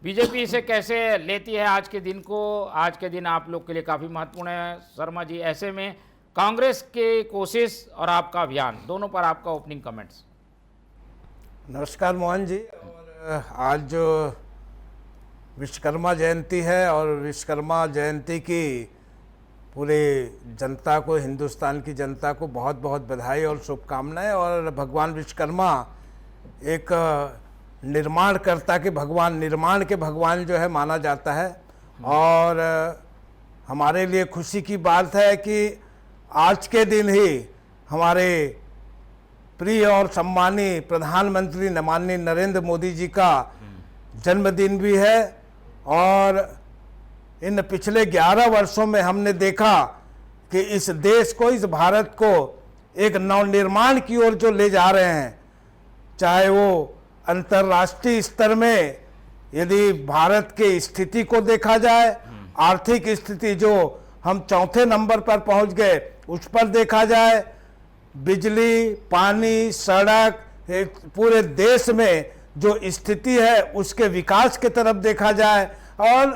BJP इसे कैसे लेती है आज के दिन को? आज के दिन आप लोग के लिए काफ़ी महत्वपूर्ण है शर्मा जी। ऐसे में कांग्रेस की कोशिश और आपका अभियान दोनों पर आपका ओपनिंग कमेंट्स। नमस्कार मोहन जी। और आज जो विश्वकर्मा जयंती है और विश्वकर्मा जयंती की पूरे जनता को, हिंदुस्तान की जनता को बहुत बहुत बधाई और शुभकामनाएं। और भगवान विश्वकर्मा एक निर्माणकर्ता के भगवान, निर्माण के भगवान जो है माना जाता है। और हमारे लिए खुशी की बात है कि आज के दिन ही हमारे प्रिय और सम्मानीय प्रधानमंत्री माननीय नरेंद्र मोदी जी का जन्मदिन भी है। और इन पिछले 11 वर्षों में हमने देखा कि इस देश को, इस भारत को एक नवनिर्माण की ओर जो ले जा रहे हैं, चाहे वो अंतर्राष्ट्रीय स्तर में यदि भारत की स्थिति को देखा जाए, आर्थिक स्थिति जो हम चौथे नंबर पर पहुंच गए उस पर देखा जाए, बिजली, पानी, सड़क, पूरे देश में जो स्थिति है उसके विकास की तरफ देखा जाए, और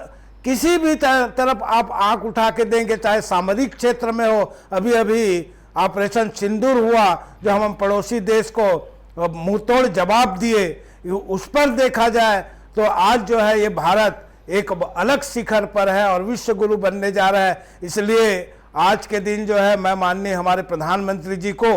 किसी भी तरफ आप आंख उठा के देंगे, चाहे सामरिक क्षेत्र में हो, अभी अभी ऑपरेशन सिंदूर हुआ जो हम पड़ोसी देश को मुंहतोड़ जवाब दिए, उस पर देखा जाए तो आज जो है ये भारत एक अलग शिखर पर है और विश्व गुरु बनने जा रहा है। इसलिए आज के दिन जो है मैं माननीय हमारे प्रधानमंत्री जी को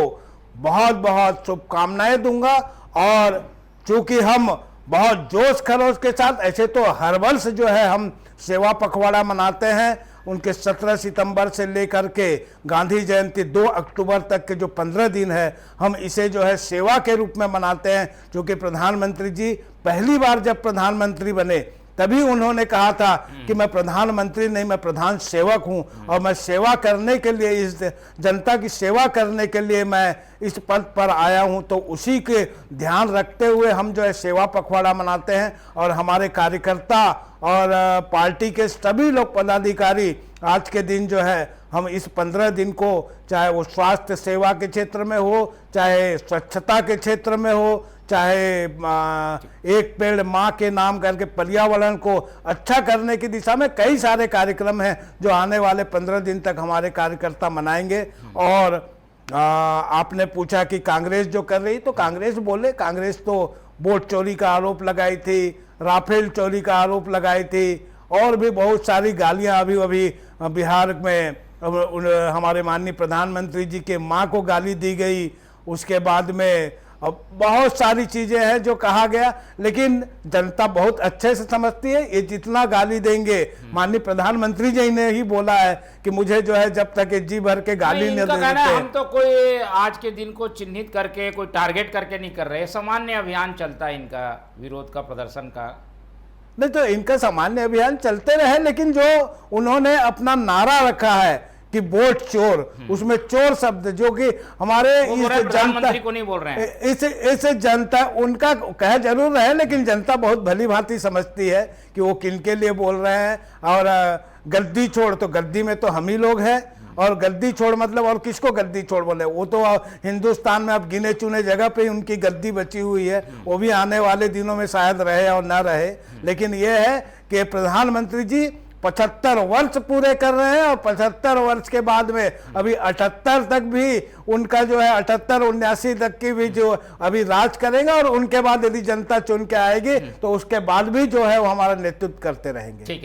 बहुत बहुत शुभकामनाएं दूंगा। और चूंकि हम बहुत जोश खरोश के साथ, ऐसे तो हर वर्ष जो है हम सेवा पखवाड़ा मनाते हैं, उनके 17 सितंबर से लेकर के गांधी जयंती 2 अक्टूबर तक के जो 15 दिन है हम इसे जो है सेवा के रूप में मनाते हैं। क्योंकि प्रधानमंत्री जी पहली बार जब प्रधानमंत्री बने तभी उन्होंने कहा था कि मैं प्रधानमंत्री नहीं, मैं प्रधान सेवक हूं और मैं सेवा करने के लिए, इस जनता की सेवा करने के लिए मैं इस पद पर आया हूं। तो उसी के ध्यान रखते हुए हम जो है सेवा पखवाड़ा मनाते हैं। और हमारे कार्यकर्ता और पार्टी के सभी लोग पदाधिकारी आज के दिन जो है हम इस 15 दिन को, चाहे वो स्वास्थ्य सेवा के क्षेत्र में हो, चाहे स्वच्छता के क्षेत्र में हो, चाहे एक पेड़ माँ के नाम करके पर्यावरण को अच्छा करने की दिशा में कई सारे कार्यक्रम हैं जो आने वाले 15 दिन तक हमारे कार्यकर्ता मनाएंगे। और आपने पूछा कि कांग्रेस जो कर रही, तो कांग्रेस बोले, कांग्रेस तो वोट चोरी का आरोप लगाई थी, राफेल चोरी का आरोप लगाई थी, और भी बहुत सारी गालियां अभी अभी बिहार में हमारे माननीय प्रधानमंत्री जी के माँ को गाली दी गई। उसके बाद में बहुत सारी चीजें हैं जो कहा गया, लेकिन जनता बहुत अच्छे से समझती है। ये जितना गाली देंगे, माननीय प्रधानमंत्री जी ने ही बोला है कि मुझे जो है जब तक जी भर के गाली नहीं देते। हम तो कोई आज के दिन को चिन्हित करके, कोई टारगेट करके नहीं कर रहे, सामान्य अभियान चलता है इनका विरोध का, प्रदर्शन का। नहीं तो इनका सामान्य अभियान चलते रहे, लेकिन जो उन्होंने अपना नारा रखा है कि वोट चोर, उसमें चोर शब्द जो कि हमारे जनता को नहीं बोल रहे हैं, इसे जनता उनका कह जरूर रहे, लेकिन जनता बहुत भली भांति समझती है कि वो किनके लिए बोल रहे हैं। और गद्दी छोड़, तो गद्दी में तो हम ही लोग हैं, और गद्दी छोड़ मतलब और किसको गद्दी छोड़ बोले? वो तो हिंदुस्तान में अब गिने चुने जगह पे उनकी गद्दी बची हुई है, वो भी आने वाले दिनों में शायद रहे और ना रहे। लेकिन ये है कि प्रधानमंत्री जी 75 वर्ष पूरे कर रहे हैं, और 75 वर्ष के बाद में अभी 78 तक भी उनका जो है 78-79 तक की भी जो अभी राज करेंगे, और उनके बाद यदि जनता चुन के आएगी तो उसके बाद भी जो है वो हमारा नेतृत्व करते रहेंगे। ठीक है।